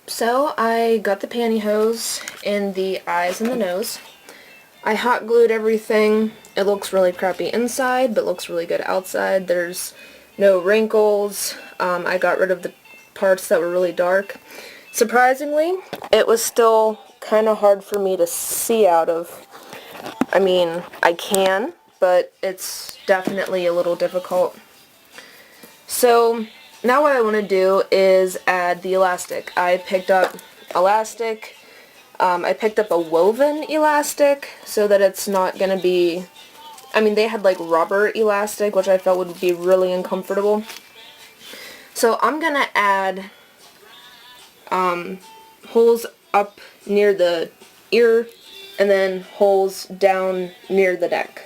So I got the pantyhose in the eyes and the nose. I hot glued everything. It looks really crappy inside, but looks really good outside. There's no wrinkles. I got rid of the parts that were really dark. Surprisingly, it was still kind of hard for me to see out of. I mean, I can, but it's definitely a little difficult. So now what I want to do is add the elastic. I picked up elastic. I picked up a woven elastic so that it's not going to be, I mean, they had like rubber elastic, which I felt would be really uncomfortable. So I'm going to add holes up near the ear and then holes down near the neck.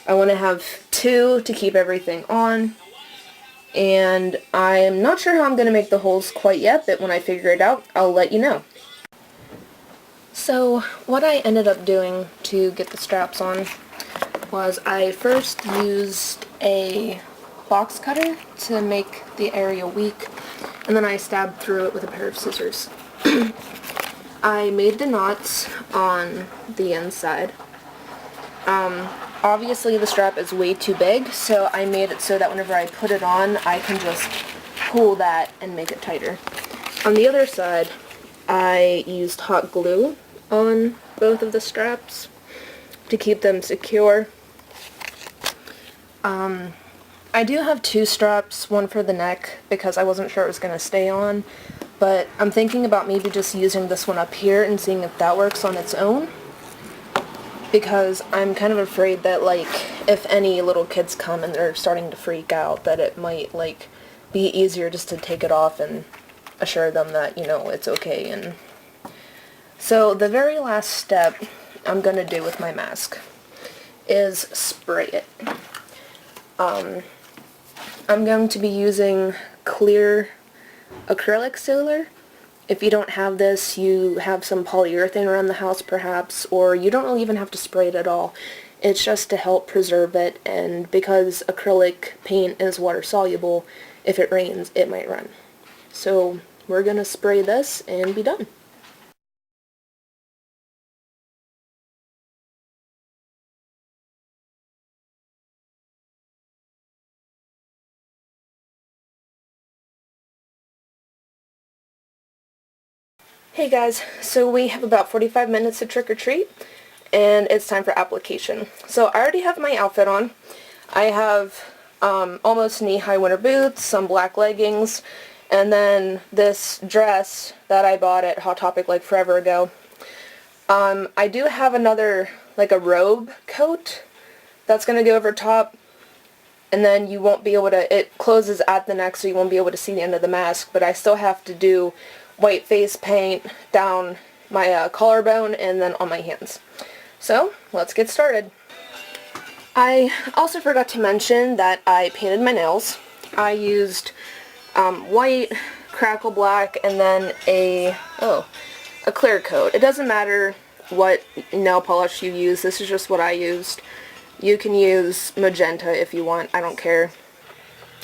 I want to have 2 to keep everything on. And I'm not sure how I'm going to make the holes quite yet, but when I figure it out, I'll let you know. So what I ended up doing to get the straps on was I first used a box cutter to make the area weak, and then I stabbed through it with a pair of scissors. I made the knots on the inside. Obviously the strap is way too big, so I made it so that whenever I put it on, I can just pull that and make it tighter. On the other side, I used hot glue on both of the straps to keep them secure. I do have 2 straps, one for the neck because I wasn't sure it was going to stay on, but I'm thinking about maybe just using this one up here and seeing if that works on its own, because I'm kind of afraid that, like, if any little kids come and they're starting to freak out, that it might, like, be easier just to take it off and assure them that, you know, it's okay. And so the very last step I'm going to do with my mask is spray it. I'm going to be using clear acrylic sealer. If you don't have this, you have some polyurethane around the house perhaps, or you don't really even have to spray it at all. It's just to help preserve it, and because acrylic paint is water soluble, if it rains, it might run. So we're going to spray this and be done. Hey guys, so we have about 45 minutes to trick or treat, and it's time for application. So I already have my outfit on. I have almost knee-high winter boots, some black leggings, and then this dress that I bought at Hot Topic like forever ago. I do have another, like a robe coat that's going to go over top, and then you won't be able to, it closes at the neck so you won't be able to see the end of the mask, but I still have to do white face paint down my collarbone and then on my hands. So let's get started. I also forgot to mention that I painted my nails. I used white, crackle black, and then a clear coat. It doesn't matter what nail polish you use, this is just what I used. You can use magenta if you want, I don't care.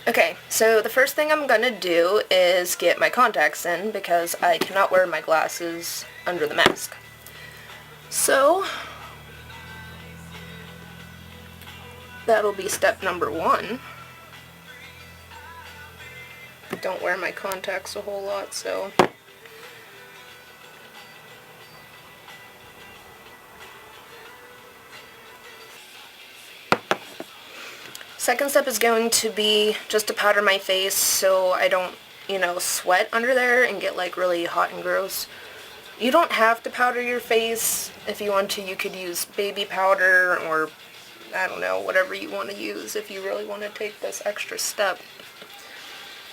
Okay, so the first thing I'm gonna do is get my contacts in because I cannot wear my glasses under the mask. So that'll be step number 1. I don't wear my contacts a whole lot, so second step is going to be just to powder my face so I don't, you know, sweat under there and get like really hot and gross. You don't have to powder your face. If you want to, you could use baby powder or, I don't know, whatever you want to use if you really want to take this extra step.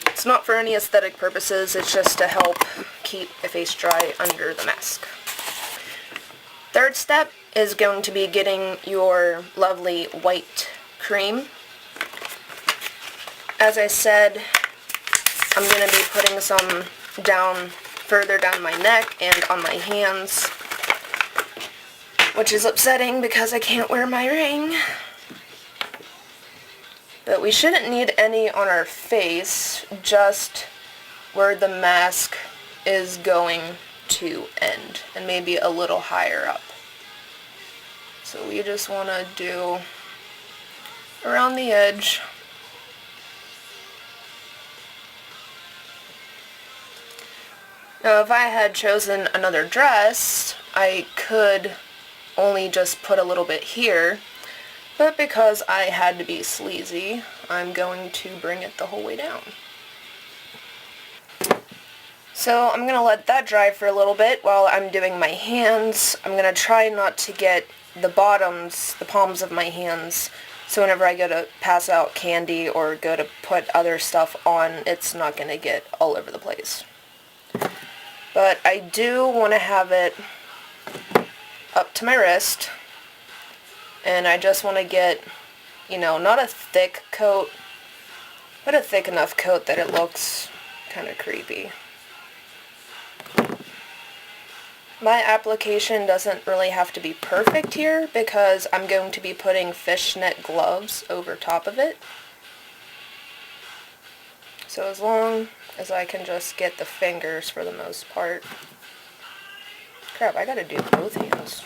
It's not for any aesthetic purposes, it's just to help keep the face dry under the mask. Third step is going to be getting your lovely white cream. As I said, I'm going to be putting some further down my neck and on my hands, which is upsetting because I can't wear my ring. But we shouldn't need any on our face, just where the mask is going to end, and maybe a little higher up. So we just want to do around the edge. Now if I had chosen another dress, I could only just put a little bit here, but because I had to be sleazy, I'm going to bring it the whole way down. So I'm going to let that dry for a little bit while I'm doing my hands. I'm going to try not to get the bottoms, the palms of my hands, so whenever I go to pass out candy or go to put other stuff on, it's not going to get all over the place. But I do want to have it up to my wrist, and I just want to get, you know, not a thick coat, but a thick enough coat that it looks kind of creepy. My application doesn't really have to be perfect here because I'm going to be putting fishnet gloves over top of it. So as long as I can just get the fingers for the most part. Crap, I gotta do both hands.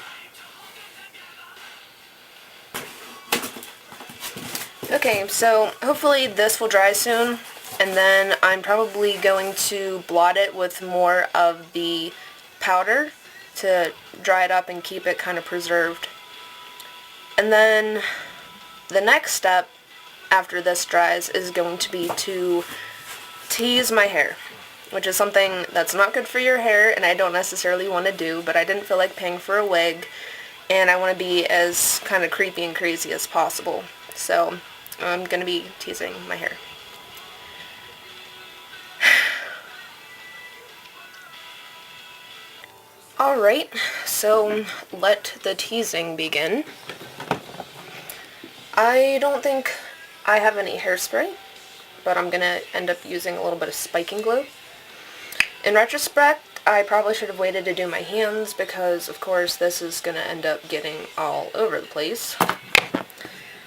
Okay, so hopefully this will dry soon, and then I'm probably going to blot it with more of the powder to dry it up and keep it kind of preserved. And then the next step after this dries is going to be to tease my hair, which is something that's not good for your hair and I don't necessarily want to do, but I didn't feel like paying for a wig and I want to be as kind of creepy and crazy as possible. So I'm going to be teasing my hair. Alright, so let the teasing begin. I don't think I have any hairspray, but I'm going to end up using a little bit of spiking glue. In retrospect, I probably should have waited to do my hands because, of course, this is going to end up getting all over the place.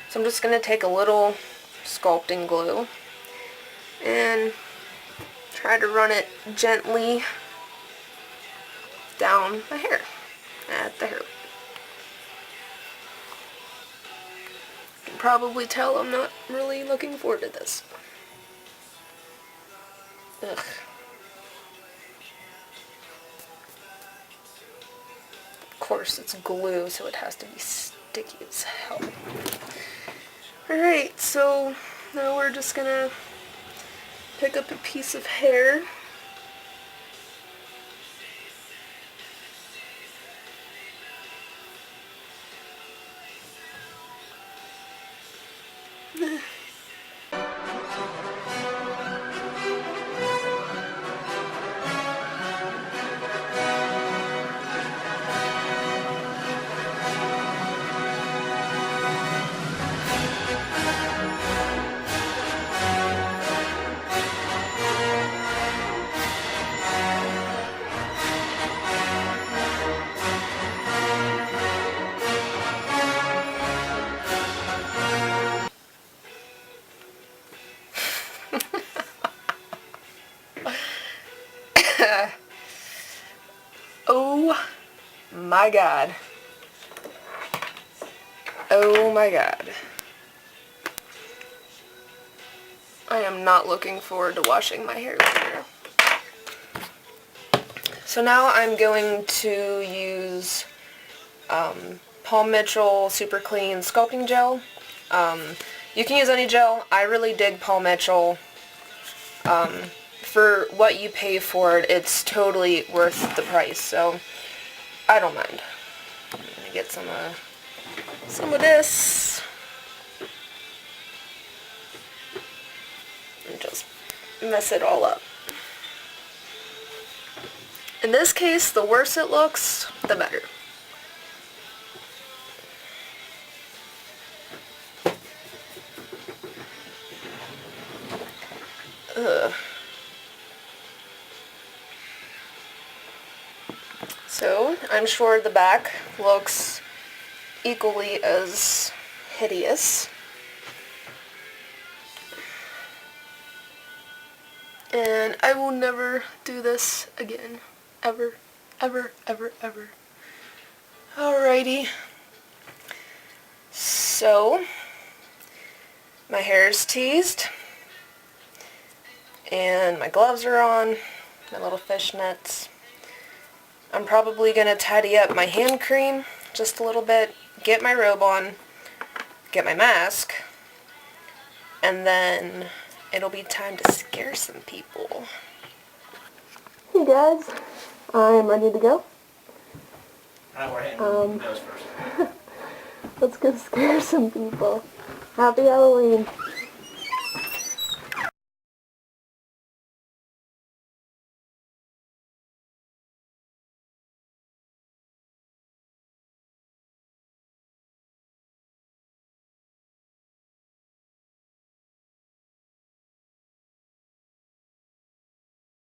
So I'm just going to take a little sculpting glue and try to run it gently down my hair, at the hair. You can probably tell I'm not really looking forward to this. Ugh. Of course, it's glue, so it has to be sticky as hell. Alright, so now we're just gonna pick up a piece of hair. Oh my god. Oh my god. I am not looking forward to washing my hair later. So now I'm going to use Paul Mitchell Super Clean Sculpting Gel. You can use any gel. I really dig Paul Mitchell. For what you pay for it, it's totally worth the price, so I don't mind. I'm gonna get some of this and just mess it all up. In this case, the worse it looks, the better. Ugh. So, I'm sure the back looks equally as hideous. And I will never do this again. Ever. Ever, ever, ever. Alrighty. So, my hair is teased. And my gloves are on. My little fishnets. I'm probably going to tidy up my hand cream just a little bit. Get my robe on. Get my mask. And then it'll be time to scare some people. Hey guys, I'm ready to go. We're hitting those first. Let's go scare some people. Happy Halloween.